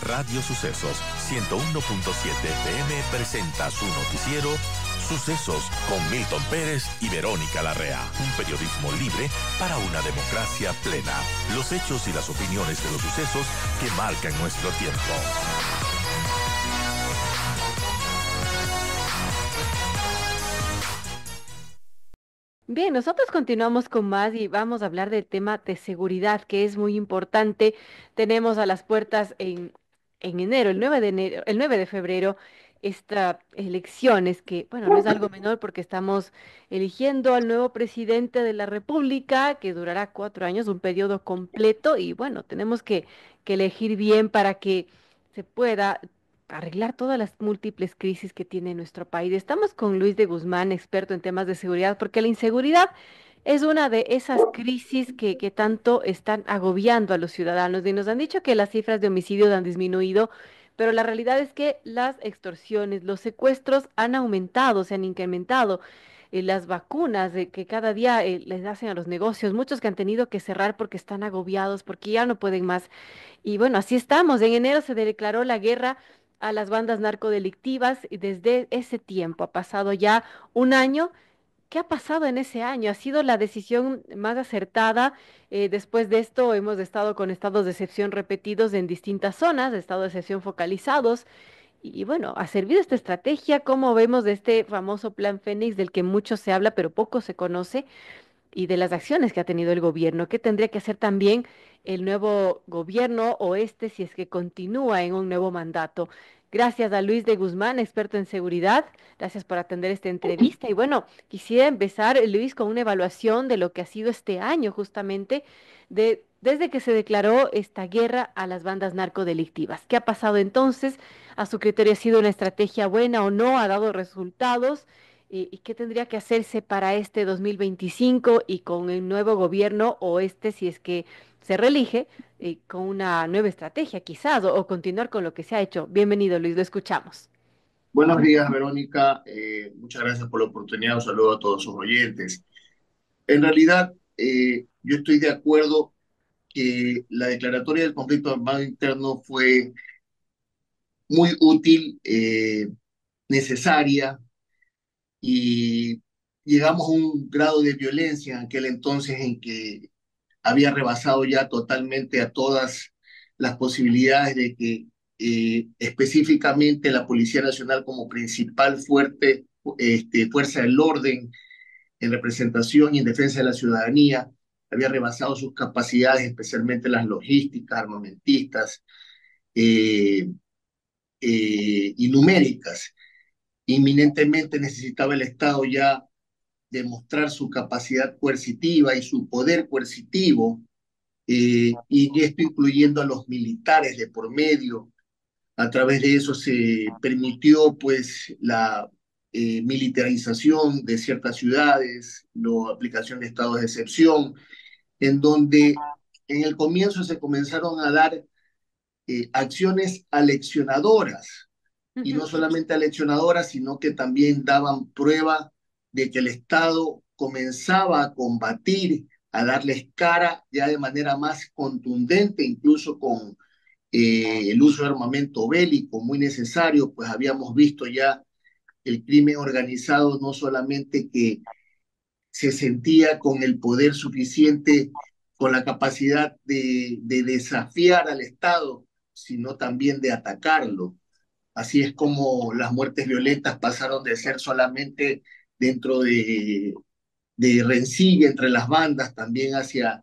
Radio Sucesos 101.7 FM presenta su noticiero Sucesos con Milton Pérez y Verónica Larrea. Un periodismo libre para una democracia plena. Los hechos y las opiniones de los sucesos que marcan nuestro tiempo. Bien, nosotros continuamos con más y vamos a hablar del tema de seguridad, que es muy importante. Tenemos a las puertas en enero, el 9 de enero, el 9 de febrero, estas elecciones que, bueno, no es algo menor porque estamos eligiendo al nuevo presidente de la República, que durará 4 años, un periodo completo, y bueno, tenemos que elegir bien para que se pueda arreglar todas las múltiples crisis que tiene nuestro país. Estamos con Luis de Guzmán, experto en temas de seguridad, porque la inseguridad es una de esas crisis que tanto están agobiando a los ciudadanos. Y nos han dicho que las cifras de homicidios han disminuido, pero la realidad es que las extorsiones, los secuestros han aumentado, se han incrementado. Las vacunas que cada día les hacen a los negocios, muchos que han tenido que cerrar porque están agobiados, porque ya no pueden más. Y bueno, así estamos. En enero se declaró la guerra a las bandas narcodelictivas y desde ese tiempo ha pasado ya un año. ¿Qué ha pasado en ese año? ¿Ha sido la decisión más acertada? Después de esto hemos estado con estados de excepción repetidos en distintas zonas, estados de excepción focalizados. Y bueno, ¿ha servido esta estrategia? ¿Cómo vemos de este famoso plan Fénix del que mucho se habla pero poco se conoce? Y de las acciones que ha tenido el gobierno. ¿Qué tendría que hacer también el nuevo gobierno o este si es que continúa en un nuevo mandato? Gracias a Luis de Guzmán, experto en seguridad. Gracias por atender esta entrevista. Y bueno, quisiera empezar, Luis, con una evaluación de lo que ha sido este año justamente, desde que se declaró esta guerra a las bandas narcodelictivas. ¿Qué ha pasado entonces? ¿A su criterio ha sido una estrategia buena o no? ¿Ha dado resultados? ¿Y qué tendría que hacerse para este 2025 y con el nuevo gobierno o este, si es que se reelige, con una nueva estrategia quizás o continuar con lo que se ha hecho? Bienvenido, Luis, lo escuchamos. Buenos días, Verónica. Muchas gracias por la oportunidad. Un saludo a todos sus oyentes. En realidad, yo estoy de acuerdo que la declaratoria del conflicto armado interno fue muy útil, necesaria, y llegamos a un grado de violencia en aquel entonces en que había rebasado ya totalmente a todas las posibilidades de que específicamente la Policía Nacional como principal fuerza del orden en representación y en defensa de la ciudadanía había rebasado sus capacidades, especialmente las logísticas, armamentistas eh, y numéricas. Inminentemente necesitaba el Estado ya demostrar su capacidad coercitiva y su poder coercitivo, y esto incluyendo a los militares de por medio. A través de eso se permitió pues la militarización de ciertas ciudades, la aplicación de estados de excepción, en donde en el comienzo se comenzaron a dar acciones aleccionadoras, y no Ujú. solamente aleccionadoras, sino que también daban prueba de que el Estado comenzaba a combatir, a darles cara ya de manera más contundente, incluso con el uso de armamento bélico muy necesario, pues habíamos visto ya el crimen organizado no solamente que se sentía con el poder suficiente, con la capacidad de desafiar al Estado, sino también de atacarlo. Así es como las muertes violentas pasaron de ser solamente dentro de rencilla entre las bandas, también hacia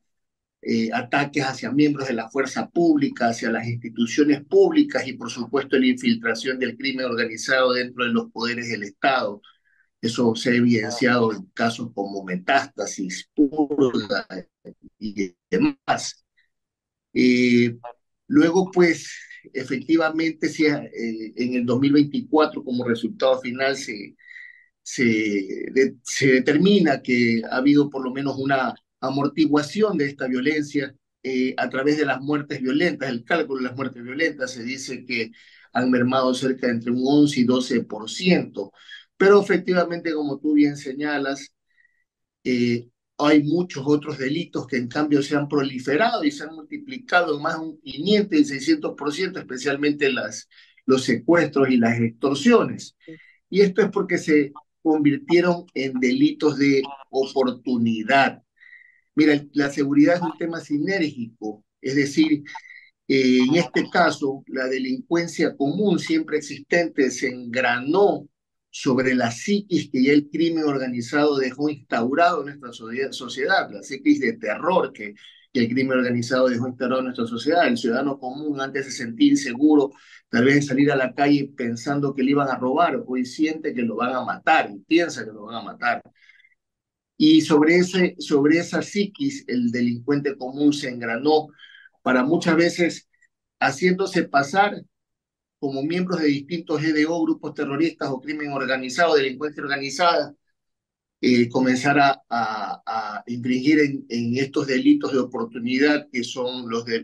ataques hacia miembros de la fuerza pública, hacia las instituciones públicas y por supuesto la infiltración del crimen organizado dentro de los poderes del Estado. Eso se ha evidenciado en casos como Metástasis, Purga y demás. Eh, Luego, pues, efectivamente, sí, en el 2024, como resultado final, se determina que ha habido por lo menos una amortiguación de esta violencia a través de las muertes violentas. El cálculo de las muertes violentas se dice que han mermado cerca de entre un 11 y 12%, pero efectivamente, como tú bien señalas, eh, hay muchos otros delitos que en cambio se han proliferado y se han multiplicado en más de un 500 y 600%, especialmente los secuestros y las extorsiones. Y esto es porque se convirtieron en delitos de oportunidad. Mira, la seguridad es un tema sinérgico, es decir, en este caso, la delincuencia común siempre existente se engranó sobre la psiquis que ya el crimen organizado dejó instaurado en nuestra sociedad, la psiquis de terror que el crimen organizado dejó instaurado en nuestra sociedad. El ciudadano común antes se sentía inseguro, tal vez de salir a la calle pensando que le iban a robar, hoy siente que lo van a matar y piensa que lo van a matar. Y sobre esa psiquis, el delincuente común se engranó para muchas veces haciéndose pasar como miembros de distintos GDO, grupos terroristas o crimen organizado, delincuencia organizada, comenzar a infringir en estos delitos de oportunidad que son los de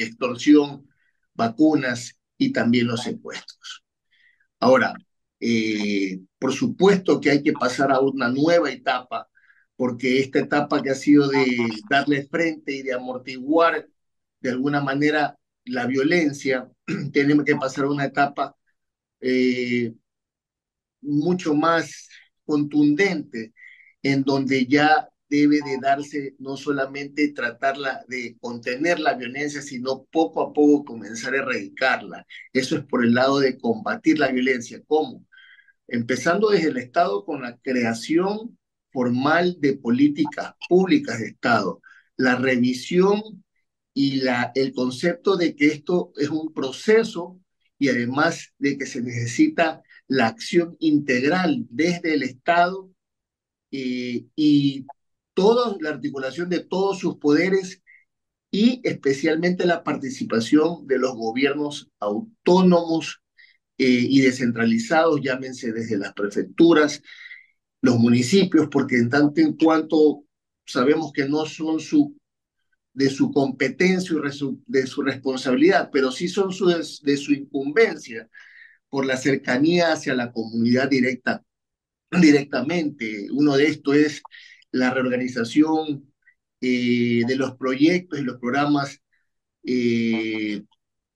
extorsión, vacunas y también los secuestros. Ahora, por supuesto que hay que pasar a una nueva etapa, porque esta etapa que ha sido de darle frente y de amortiguar de alguna manera la violencia, tenemos que pasar a una etapa eh, mucho más contundente, en donde ya debe de darse no solamente tratarla de contener la violencia, sino poco a poco comenzar a erradicarla. Eso es por el lado de combatir la violencia. ¿Cómo? Empezando desde el Estado con la creación formal de políticas públicas de Estado, la revisión y el concepto de que esto es un proceso y además de que se necesita la acción integral desde el Estado y toda la articulación de todos sus poderes y especialmente la participación de los gobiernos autónomos y descentralizados, llámense desde las prefecturas, los municipios, porque en tanto en cuanto sabemos que no son de su competencia y de su responsabilidad, pero sí son de su incumbencia por la cercanía hacia la comunidad directamente. Uno de estos es la reorganización de los proyectos y los programas eh,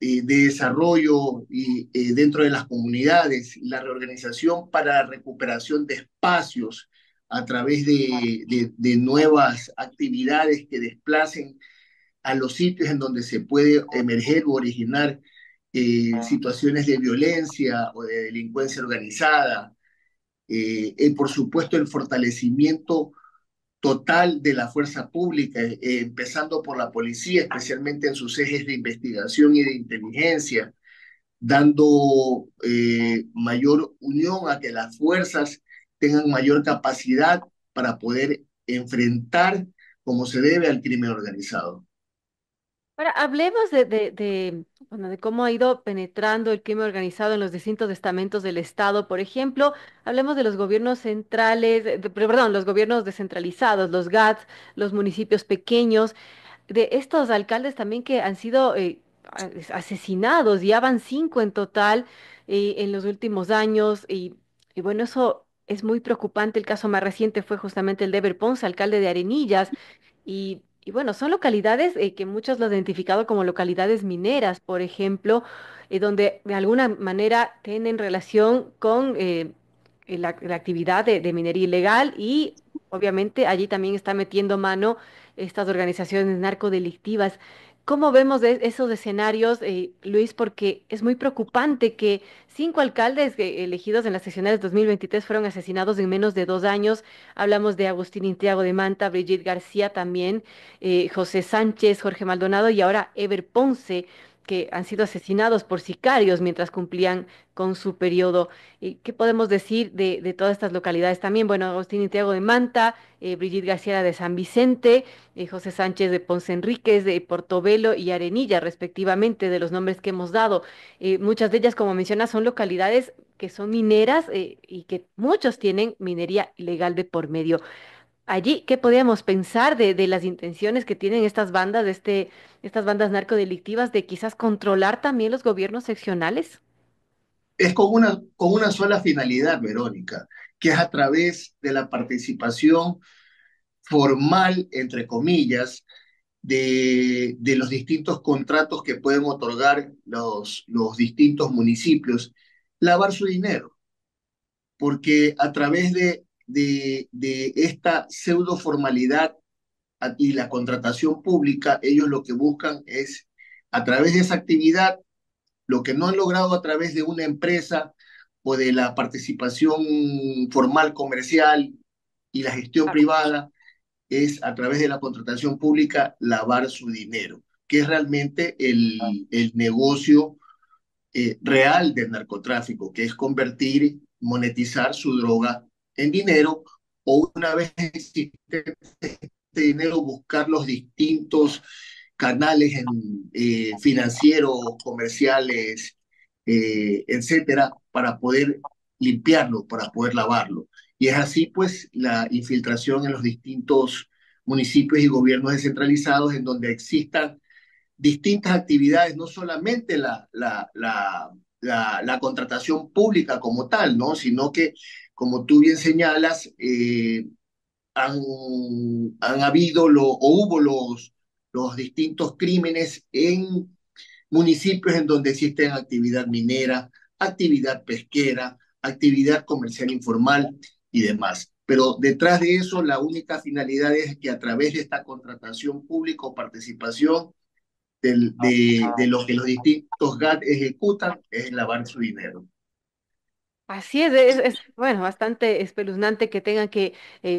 de desarrollo y, dentro de las comunidades, la reorganización para la recuperación de espacios a través de nuevas actividades que desplacen a los sitios en donde se puede emerger o originar situaciones de violencia o de delincuencia organizada. Por supuesto, el fortalecimiento total de la fuerza pública, empezando por la policía, especialmente en sus ejes de investigación y de inteligencia, dando mayor unión a que las fuerzas tengan mayor capacidad para poder enfrentar como se debe al crimen organizado. Ahora, hablemos bueno, de cómo ha ido penetrando el crimen organizado en los distintos estamentos del Estado. Por ejemplo, hablemos de los gobiernos centrales, perdón, los gobiernos descentralizados, los GATS, los municipios pequeños, de estos alcaldes también que han sido asesinados, ya van 5 en total en los últimos años. Y bueno, eso es muy preocupante. El caso más reciente fue justamente el de Ever Ponce, alcalde de Arenillas. Y bueno, son localidades que muchos lo han identificado como localidades mineras, por ejemplo, donde de alguna manera tienen relación con la actividad de minería ilegal y obviamente allí también está metiendo mano estas organizaciones narcodelictivas. ¿Cómo vemos esos escenarios, Luis? Porque es muy preocupante que 5 alcaldes elegidos en las sesiones 2023 fueron asesinados en menos de 2 años. Hablamos de Agustín Intriago de Manta, Brigitte García también, José Sánchez, Jorge Maldonado y ahora Ever Ponce, que han sido asesinados por sicarios mientras cumplían con su periodo. ¿Qué podemos decir de todas estas localidades también? Bueno, Agustín Intriago de Manta, Brigitte García de San Vicente, José Sánchez de Ponce Enríquez, de Portobelo y Arenilla, respectivamente, de los nombres que hemos dado. Muchas de ellas, como mencionas, son localidades que son mineras y que muchos tienen minería ilegal de por medio. Allí, ¿qué podríamos pensar de las intenciones que tienen estas bandas, estas bandas narcodelictivas, de quizás controlar también los gobiernos seccionales? Es con una sola finalidad, Verónica, que es a través de la participación formal, entre comillas, de los distintos contratos que pueden otorgar los distintos municipios, lavar su dinero, porque a través de esta pseudo formalidad y la contratación pública, ellos lo que buscan es, a través de esa actividad, lo que no han logrado a través de una empresa o de la participación formal comercial y la gestión privada, es a través de la contratación pública lavar su dinero, que es realmente el negocio real del narcotráfico, que es convertir, monetizar su droga en dinero, o una vez existe este dinero, buscar los distintos canales financieros, comerciales, etcétera, para poder limpiarlo, para poder lavarlo. Y es así, pues, la infiltración en los distintos municipios y gobiernos descentralizados en donde existan distintas actividades, no solamente la contratación pública como tal, ¿no? Sino que, como tú bien señalas, han, han habido o hubo los distintos crímenes en municipios en donde existen actividad minera, actividad pesquera, actividad comercial informal y demás. Pero detrás de eso, la única finalidad es que a través de esta contratación pública o participación de lo que los distintos GAT ejecutan es lavar su dinero. Así bueno, bastante espeluznante que tengan que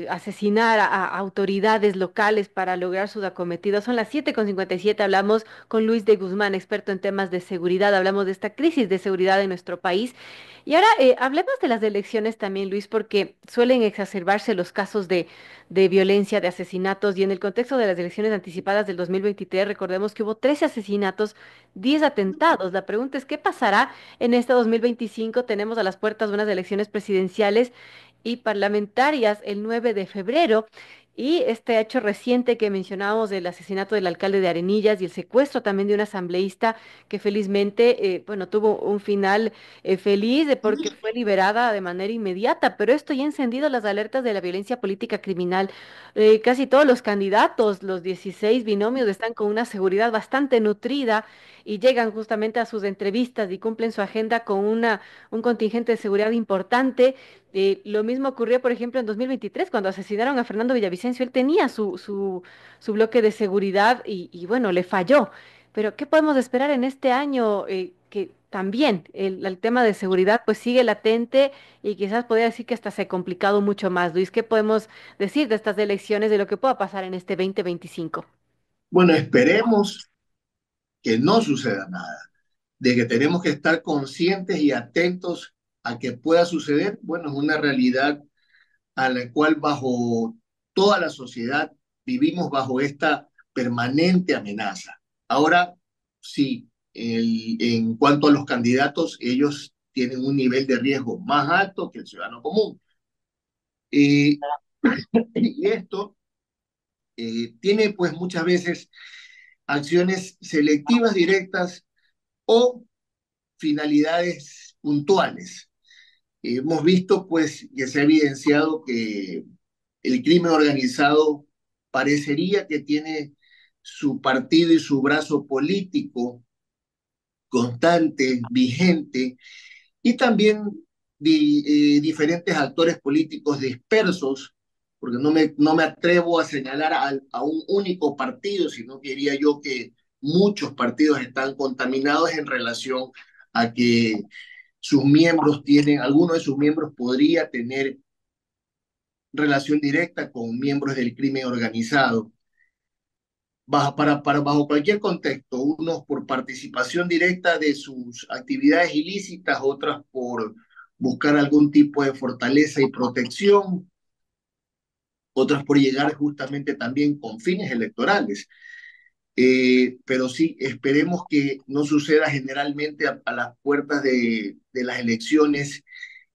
asesinar a autoridades locales para lograr sus acometidos. Son las 7:57. Hablamos con Luis de Guzmán, experto en temas de seguridad. Hablamos de esta crisis de seguridad en nuestro país. Y ahora hablemos de las elecciones también, Luis, porque suelen exacerbarse los casos de violencia, de asesinatos. Y en el contexto de las elecciones anticipadas del 2023, recordemos que hubo 13 asesinatos, 10 atentados. La pregunta es, ¿qué pasará en este 2025? Tenemos a las puertas unas elecciones presidenciales y parlamentarias el 9 de febrero. Y este hecho reciente que mencionábamos del asesinato del alcalde de Arenillas y el secuestro también de un asambleísta que felizmente, bueno, tuvo un final feliz porque fue liberada de manera inmediata, pero esto ya ha encendido las alertas de la violencia política criminal. Casi todos los candidatos, los 16 binomios, están con una seguridad bastante nutrida y llegan justamente a sus entrevistas y cumplen su agenda con un contingente de seguridad importante. Lo mismo ocurrió, por ejemplo, en 2023, cuando asesinaron a Fernando Villavicencio. Él tenía su bloque de seguridad y bueno, le falló. Pero ¿qué podemos esperar en este año? Que también el tema de seguridad pues sigue latente y quizás podría decir que hasta se ha complicado mucho más. Luis, ¿qué podemos decir de estas elecciones, de lo que pueda pasar en este 2025? Bueno, esperemos que no suceda nada, de que tenemos que estar conscientes y atentos a que pueda suceder. Bueno, es una realidad a la cual bajo toda la sociedad vivimos bajo esta permanente amenaza. Ahora, sí, en cuanto a los candidatos, ellos tienen un nivel de riesgo más alto que el ciudadano común. Y, y esto tiene pues muchas veces acciones selectivas directas o finalidades puntuales. Hemos visto pues que se ha evidenciado que el crimen organizado parecería que tiene su partido y su brazo político constante, vigente, y también diferentes actores políticos dispersos, porque no me atrevo a señalar a un único partido, sino que diría yo que muchos partidos están contaminados en relación a que sus miembros tienen, alguno de sus miembros podría tener relación directa con miembros del crimen organizado. Bajo cualquier contexto, unos por participación directa de sus actividades ilícitas, otras por buscar algún tipo de fortaleza y protección, otras por llegar justamente también con fines electorales. Pero sí, esperemos que no suceda generalmente a las puertas de las elecciones.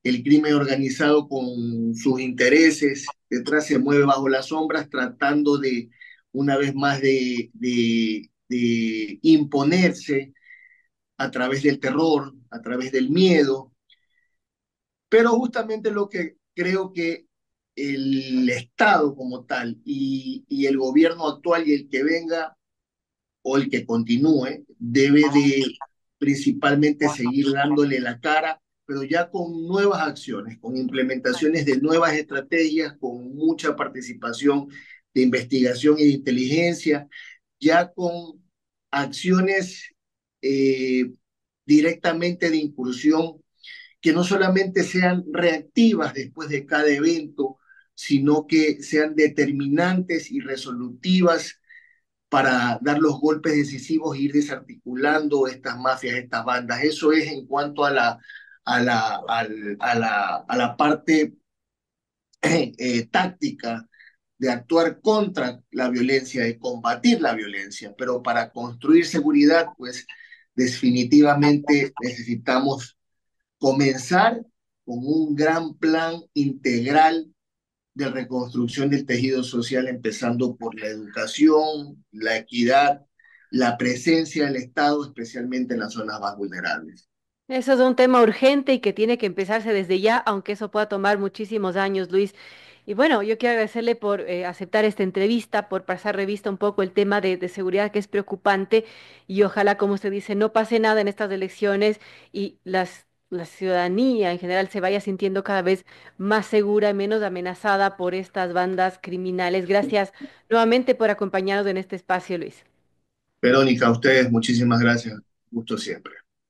El crimen organizado con sus intereses detrás se mueve bajo las sombras tratando de, una vez más, de imponerse a través del terror, a través del miedo. Pero justamente lo que creo que el Estado como tal y el gobierno actual y el que venga o el que continúe debe de principalmente seguir dándole la cara, pero ya con nuevas acciones, con implementaciones de nuevas estrategias, con mucha participación de investigación y de inteligencia, ya con acciones eh, directamente de incursión que no solamente sean reactivas después de cada evento, sino que sean determinantes y resolutivas para dar los golpes decisivos e ir desarticulando estas mafias, estas bandas. Eso es en cuanto a la parte táctica de actuar contra la violencia, de combatir la violencia, pero para construir seguridad, pues definitivamente necesitamos comenzar con un gran plan integral de reconstrucción del tejido social, empezando por la educación, la equidad, la presencia del Estado, especialmente en las zonas más vulnerables. Eso es un tema urgente y que tiene que empezarse desde ya, aunque eso pueda tomar muchísimos años, Luis. Y bueno, yo quiero agradecerle por aceptar esta entrevista, por pasar revista un poco el tema de seguridad que es preocupante y ojalá, como usted dice, no pase nada en estas elecciones y la ciudadanía en general se vaya sintiendo cada vez más segura y menos amenazada por estas bandas criminales. Gracias nuevamente por acompañarnos en este espacio, Luis. Verónica, a ustedes muchísimas gracias. Gusto siempre.